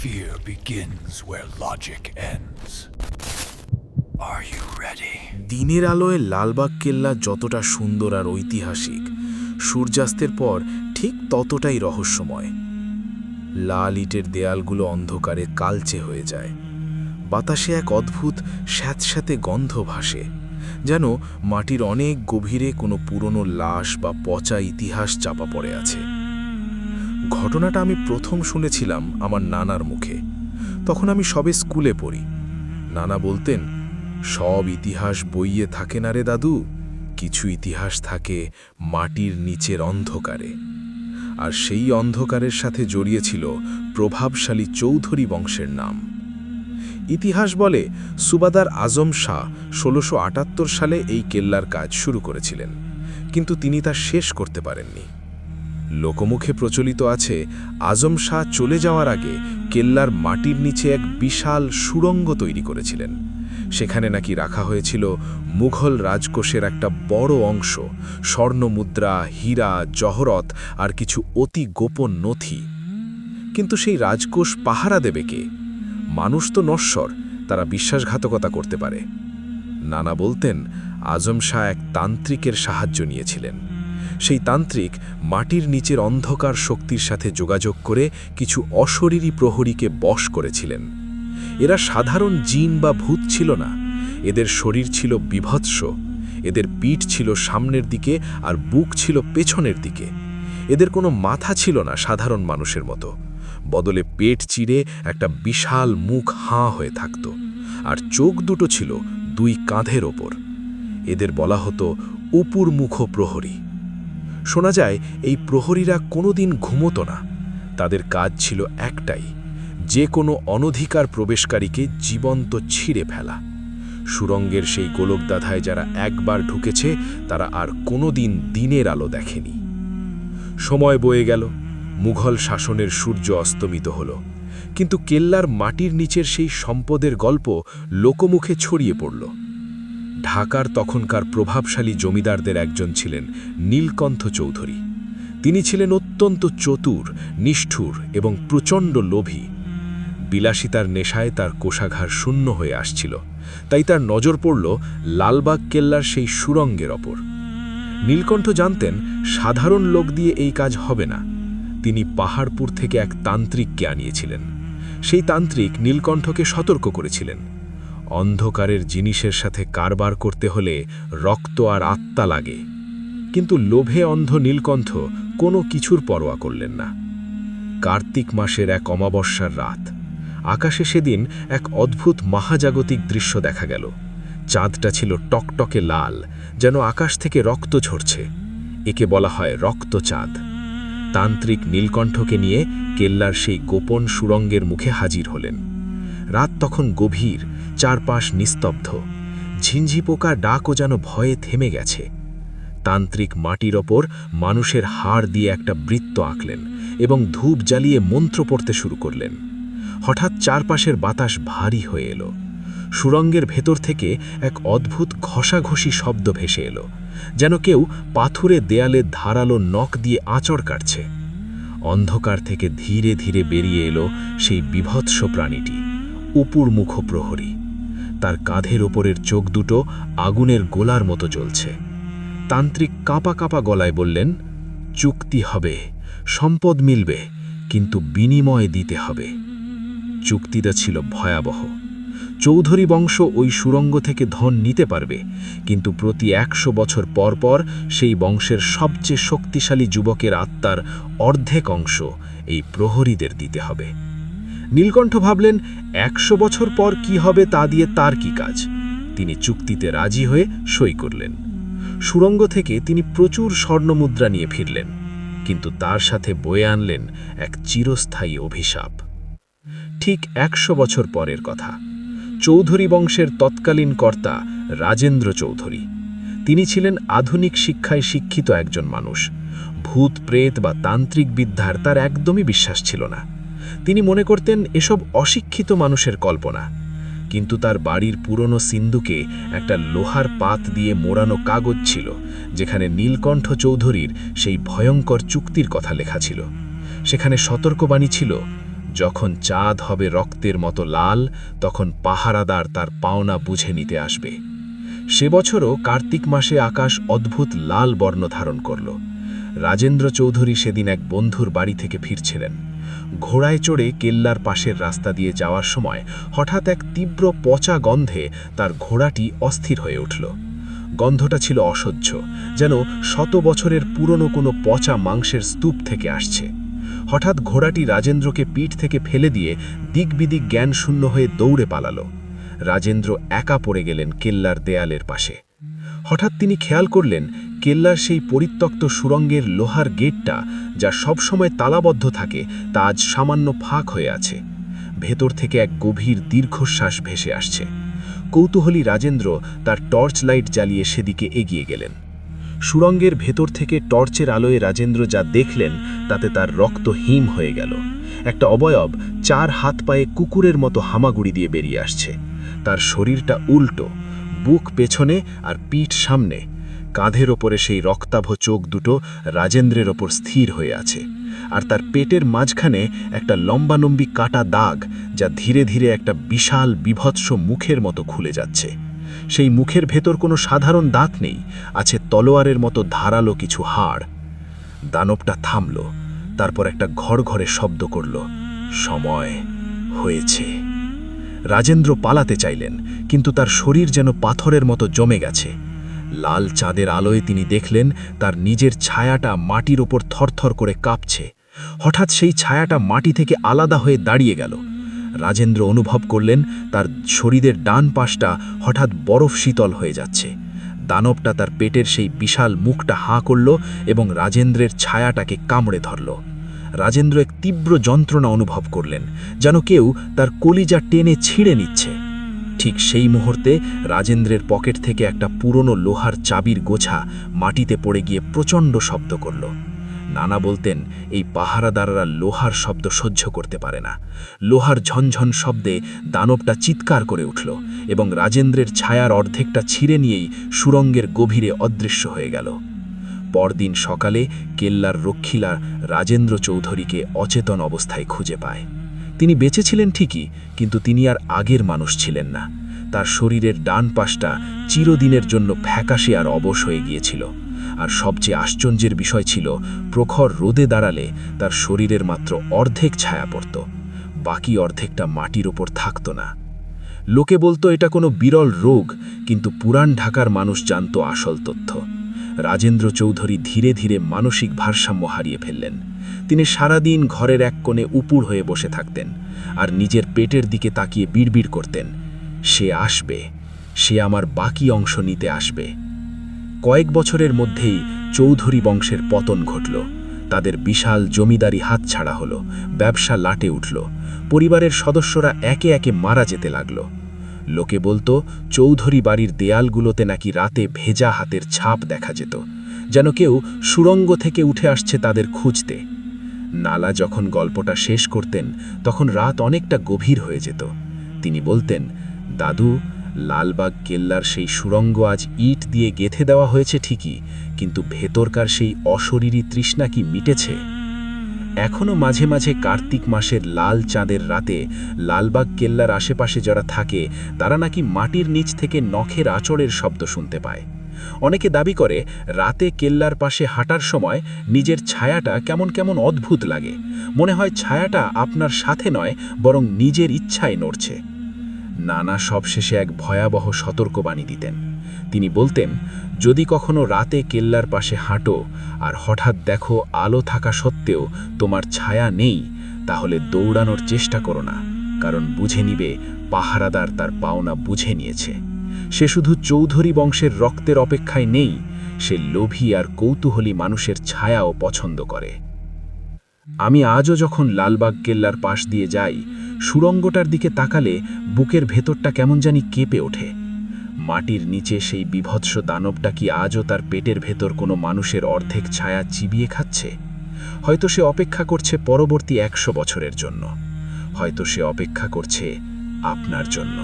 Fear begins where logic ends. Are you ready? দিনের আলোয় লালবাগ কেল্লা যতটা সুন্দর আর ঐতিহাসিক, সূর্যাস্তের পর ঠিক ততটাই রহস্যময়। লাল ইটের দেয়ালগুলো অন্ধকারে কালচে হয়ে যায়। বাতাসে এক অদ্ভুত স্যাঁতস্যাঁতে গন্ধ ভাসে, যেন মাটির অনেক গভীরে কোনো পুরনো লাশ বা পচা ইতিহাস চাপা পড়ে আছে। ঘটনাটা আমি প্রথম শুনেছিলাম আমার নানার মুখে। তখন আমি সবে স্কুলে পড়ি। নানা বলতেন, সব ইতিহাস বইয়ে থাকে না রে দাদু, কিছু ইতিহাস থাকে মাটির নিচের অন্ধকারে। আর সেই অন্ধকারের সাথে জড়িয়েছিল প্রভাবশালী চৌধুরী বংশের নাম। ইতিহাস বলে সুবাদার আজম শাহ ১৬৭৮ সালে এই কেল্লার কাজ শুরু করেছিলেন, কিন্তু তিনি তা শেষ করতে পারেননি। লোকমুখে প্রচলিত আছে আজম শাহ চলে যাওয়ার আগে কেল্লার মাটির নিচে এক বিশাল সুড়ঙ্গ তৈরি করেছিলেন। সেখানে নাকি রাখা হয়েছিল মুঘল রাজকোষের একটা বড় অংশ, স্বর্ণমুদ্রা, হীরা, জহরত আর কিছু অতি গোপন নথি। কিন্তু সেই রাজকোষ পাহারা দেবে কে? মানুষ তো নশ্বর, তারা বিশ্বাসঘাতকতা করতে পারে। নানা বলতেন, আজম শাহ এক তান্ত্রিকের সাহায্য নিয়েছিলেন। সেই তান্ত্রিক মাটির নিচের অন্ধকার শক্তির সাথে যোগাযোগ করে কিছু অশরীরী প্রহরীকে বশ করেছিলেন। এরা সাধারণ জিন বা ভূত ছিল না, এদের শরীর ছিল বিভৎস, এদের পিঠ ছিল সামনের দিকে আর বুক ছিল পেছনের দিকে। এদের কোনো মাথা ছিল না সাধারণ মানুষের মতো, বদলে পেট চিরে একটা বিশাল মুখ হাঁ হয়ে থাকত, আর চোখ দুটো ছিল দুই কাঁধের ওপর। এদের বলা হতো উপরমুখ প্রহরী। শোনা যায় এই প্রহরীরা কোনোদিন ঘুমোতো না। তাদের কাজ ছিল একটাই, যে কোনো অনধিকার প্রবেশকারীকে জীবন্ত ছিঁড়ে ফেলা। সুরঙ্গের সেই গোলকদাধায় যারা একবার ঢুকেছে তারা আর কোনোদিন দিনের আলো দেখেনি। সময় বয়ে গেল, মুঘল শাসনের সূর্য অস্তমিত হল, কিন্তু কেল্লার মাটির নিচের সেই সম্পদের গল্প লোকমুখে ছড়িয়ে পড়ল। ঢাকার তখনকার প্রভাবশালী জমিদারদের একজন ছিলেন নীলকণ্ঠ চৌধুরী। তিনি ছিলেন অত্যন্ত চতুর, নিষ্ঠুর এবং প্রচণ্ড লোভী। বিলাসিতার নেশায় তার কোষাগার শূন্য হয়ে আসছিল, তাই তার নজর পড়ল লালবাগ কেল্লার সেই সুরঙ্গের ওপর। নীলকণ্ঠ জানতেন সাধারণ লোক দিয়ে এই কাজ হবে না। তিনি পাহাড়পুর থেকে এক তান্ত্রিককে আনিয়েছিলেন। সেই তান্ত্রিক নীলকণ্ঠকে সতর্ক করেছিলেন, অন্ধকারের জিনিসের সাথে কারবার করতে হলে রক্ত আর আত্মা লাগে। কিন্তু লোভে অন্ধ নীলকণ্ঠ কোনো কিছুর পরোয়া করলেন না। কার্তিক মাসের এক অমাবস্যার রাত, আকাশে সেদিন এক অদ্ভুত মহাজাগতিক দৃশ্য দেখা গেল। চাঁদটা ছিল টকটকে লাল, যেন আকাশ থেকে রক্ত ঝরছে। একে বলা হয় রক্তচাঁদ। তান্ত্রিক নীলকণ্ঠকে নিয়ে কেল্লার সেই গোপন সুরঙ্গের মুখে হাজির হলেন। রাত তখন গভীর, চারপাশ নিস্তব্ধ। ঝিঞ্ঝি পোকার ডাকও যেন ভয়ে থেমে গেছে। তান্ত্রিক মাটির ওপর মানুষের হাড় দিয়ে একটা বৃত্ত আঁকলেন এবং ধূপ জ্বালিয়ে মন্ত্র পড়তে শুরু করলেন। হঠাৎ চারপাশের বাতাস ভারী হয়ে এলো। সুরঙ্গের ভেতর থেকে এক অদ্ভুত ঘষাঘষি শব্দ ভেসে এলো, যেন কেউ পাথুরে দেয়ালে ধারালো নখ দিয়ে আঁচড় কাটছে। অন্ধকার থেকে ধীরে ধীরে বেরিয়ে এলো সেই বিভৎস প্রাণীটি, উপরমুখ প্রহরী। তার কাঁধের ওপরের চোখ দুটো আগুনের গোলার মতো জ্বলছে। তান্ত্রিক কাঁপা কাঁপা গলায় বললেন, চুক্তি হবে, সম্পদ মিলবে, কিন্তু বিনিময় দিতে হবে। চুক্তিটা ছিল ভয়াবহ। চৌধুরী বংশ ওই সুরঙ্গ থেকে ধন নিতে পারবে, কিন্তু প্রতি ১০০ বছর পর পর সেই বংশের সবচেয়ে শক্তিশালী যুবকের আত্মার অর্ধেক অংশ এই প্রহরীদের দিতে হবে। নীলকণ্ঠ ভাবলেন, ১০০ বছর পর কি হবে তা দিয়ে তার কি কাজ। তিনি চুক্তিতে রাজি হয়ে সই করলেন। সুরঙ্গ থেকে তিনি প্রচুর স্বর্ণমুদ্রা নিয়ে ফিরলেন, কিন্তু তার সাথে বয়ে আনলেন এক চিরস্থায়ী অভিশাপ। ঠিক ১০০ বছর পরের কথা। চৌধুরী বংশের তৎকালীন কর্তা রাজেন্দ্র চৌধুরী। তিনি ছিলেন আধুনিক শিক্ষায় শিক্ষিত একজন মানুষ। ভূত প্রেত বা তান্ত্রিক বিদ্যার তার একদমই বিশ্বাস ছিল না। তিনি মনে করতেন এসব অশিক্ষিত মানুষের কল্পনা। কিন্তু তার বাড়ির পুরনো সিন্দুকে একটা লোহার পাত দিয়ে মোড়ানো কাগজ ছিল, যেখানে নীলকণ্ঠ চৌধুরীর সেই ভয়ঙ্কর চুক্তির কথা লেখা ছিল। সেখানে সতর্কবাণী ছিল, যখন চাঁদ হবে রক্তের মতো লাল, তখন পাহারাদার তার পাওনা বুঝে নিতে আসবে। সে বছরও কার্তিক মাসে আকাশ অদ্ভুত লাল বর্ণ ধারণ করল। রাজেন্দ্র চৌধুরী সেদিন এক বন্ধুর বাড়ি থেকে ফিরছিলেন। ঘোড়ায় চড়ে কেল্লার পাশের রাস্তা দিয়ে যাওয়ার সময় হঠাৎ এক তীব্র পচা গন্ধে তার ঘোড়াটি অস্থির হয়ে উঠল। গন্ধটা ছিল অসহ্য, যেন শত বছরের পুরনো কোনো পচা মাংসের স্তূপ থেকে আসছে। হঠাৎ ঘোড়াটি রাজেন্দ্রকে পিঠ থেকে ফেলে দিয়ে দিকবিদিক জ্ঞান শূন্য হয়ে দৌড়ে পালালো। রাজেন্দ্র একা পড়ে গেলেন কেল্লার দেয়ালের পাশে। হঠাৎ তিনি খেয়াল করলেন কেল্লার সেই পরিত্যক্ত সুড়ঙ্গের লোহার গেটটা, যা সবসময় তালাবদ্ধ থাকে, তা আজ সামান্য ফাঁক হয়ে আছে। ভেতর থেকে এক গভীর দীর্ঘশ্বাস ভেসে আসছে। কৌতূহলী রাজেন্দ্র তার টর্চ লাইট জ্বালিয়ে সেদিকে এগিয়ে গেলেন। সুড়ঙ্গের ভেতর থেকে টর্চের আলোয় রাজেন্দ্র যা দেখলেন তাতে তার রক্ত হিম হয়ে গেল। একটা অবয়ব 4 হাত পায়ে কুকুরের মতো হামাগুড়ি দিয়ে বেরিয়ে আসছে। তার শরীরটা উল্টো, বুক পেছনে আর পিঠ সামনে। কাঁধের ওপরে সেই রক্তাভ চোখ দুটো রাজেন্দ্রের ওপর স্থির হয়ে আছে, আর তার পেটের মাঝখানে একটা লম্বালম্বি কাটা দাগ, যা ধীরে ধীরে একটা বিশাল বিভৎস মুখের মতো খুলে যাচ্ছে। সেই মুখের ভেতর কোনো সাধারণ দাঁত নেই, আছে তলোয়ারের মতো ধারালো কিছু হাড়। দানবটা থামল, তারপর একটা ঘড়ঘড়ে শব্দ করল, সময় হয়েছে। রাজেন্দ্র পালাতে চাইলেন, কিন্তু তার শরীর যেন পাথরের মতো জমে গেছে। লাল চাঁদের আলোয় তিনি দেখলেন তার নিজের ছায়াটা মাটির ওপর থরথর করে কাঁপছে। হঠাৎ সেই ছায়াটা মাটি থেকে আলাদা হয়ে দাঁড়িয়ে গেল। রাজেন্দ্র অনুভব করলেন তার শরীরের ডান পাশটা হঠাৎ বরফ শীতল হয়ে যাচ্ছে। দানবটা তার পেটের সেই বিশাল মুখটা হাঁ করল এবং রাজেন্দ্রের ছায়াটাকে কামড়ে ধরল। রাজেন্দ্র এক তীব্র যন্ত্রণা অনুভব করলেন, যেন কেউ তার কলিজা টেনে ছিঁড়ে নিচ্ছে। ঠিক সেই মুহূর্তে রাজেন্দ্রের পকেট থেকে একটা পুরনো লোহার চাবির গোছা মাটিতে পড়ে গিয়ে প্রচণ্ড শব্দ করল। নানা বলতেন এই পাহারাদাররা লোহার শব্দ সহ্য করতে পারে না। লোহার ঝনঝন শব্দে দানবটা চিৎকার করে উঠল এবং রাজেন্দ্রের ছায়ার অর্ধেকটা ছিঁড়ে নিয়েই সুড়ঙ্গের গভীরে অদৃশ্য হয়ে গেল। পরদিন সকালে কেল্লার রক্ষীরা রাজেন্দ্র চৌধুরীকে অচেতন অবস্থায় খুঁজে পায়। তিনি বেঁচে ছিলেন ঠিকই, কিন্তু তিনি আর আগের মানুষ ছিলেন না। তার শরীরের ডান পাশটা চিরদিনের জন্য ফ্যাকাশে আর অবশ হয়ে গিয়েছিল। আর সবচেয়ে আশ্চর্যের বিষয় ছিল, প্রখর রোদে দাঁড়ালে তার শরীরের মাত্র অর্ধেক ছায়া পড়ত, বাকি অর্ধেকটা মাটির ওপর থাকত না। লোকে বলতো এটা কোনো বিরল রোগ, কিন্তু পুরান ঢাকার মানুষ জানত আসল তথ্য। রাজেন্দ্র চৌধুরী ধীরে ধীরে মানসিক ভারসাম্য হারিয়ে ফেললেন। তিনি সারাদিন ঘরের এক কোণে উপুড় হয়ে বসে থাকতেন আর নিজের পেটের দিকে তাকিয়ে বিড়বিড় করতেন, সে আসবে, সে আমার বাকি অংশ নিতে আসবে। কয়েক বছরের মধ্যেই চৌধুরী বংশের পতন ঘটল। তাদের বিশাল জমিদারি হাতছাড়া হলো, ব্যবসা লাটে উঠল, পরিবারের সদস্যরা একে একে মারা যেতে লাগল। লোকে বলতো চৌধুরী বাড়ির দেয়ালগুলোতে নাকি রাতে ভেজা হাতের ছাপ দেখা যেত, যেন কেউ সুড়ঙ্গ থেকে উঠে আসছে তাদের খুঁজতে। নালা যখন গল্পটা শেষ করতেন তখন রাত অনেকটা গভীর হয়ে যেত। তিনি বলতেন, দাদু, লালবাগ কেল্লার সেই সুড়ঙ্গ আজ ইট দিয়ে গেঁথে দেওয়া হয়েছে ঠিকই, কিন্তু ভেতরকার সেই অশরীরী তৃষ্ণা কি মিটেছে? এখনও মাঝে মাঝে কার্তিক মাসের লাল চাঁদের রাতে লালবাগ কেল্লার আশেপাশে যারা থাকে তারা নাকি মাটির নিচ থেকে নখের আঁচড়ের শব্দ শুনতে পায়। অনেকে দাবি করে রাতে কেল্লার পাশে হাঁটার সময় নিজের ছায়াটা কেমন কেমন অদ্ভুত লাগে, মনে হয় ছায়াটা আপনার সাথে নয় বরং নিজের ইচ্ছায় নড়ছে। নানা সবশেষে এক ভয়াবহ সতর্কবাণী দিতেন। তিনি বলতেন, যদি কখনো রাতে কেল্লার পাশে হাঁটো আর হঠাৎ দেখো আলো থাকা সত্ত্বেও তোমার ছায়া নেই, তাহলে দৌড়ানোর চেষ্টা করো না, কারণ বুঝে নিবে পাহারাদার তার পাওনা বুঝে নিয়েছে। সে শুধু চৌধুরী বংশের রক্তের অপেক্ষায় নেই, সে লোভী আর কৌতূহলী মানুষের ছায়াও পছন্দ করে। আমি আজও যখন লালবাগ কেল্লার পাশ দিয়ে যাই, সুড়ঙ্গটার দিকে তাকালে বুকের ভেতরটা কেমন জানি কেঁপে ওঠে। মাটির নিচে সেই বিভৎস দানবটা কি আজও তার পেটের ভেতর কোনো মানুষের অর্ধেক ছায়া চিবিয়ে খাচ্ছে? হয়তো সে অপেক্ষা করছে পরবর্তী 100 বছরের জন্য, হয়তো সে অপেক্ষা করছে আপনার জন্য।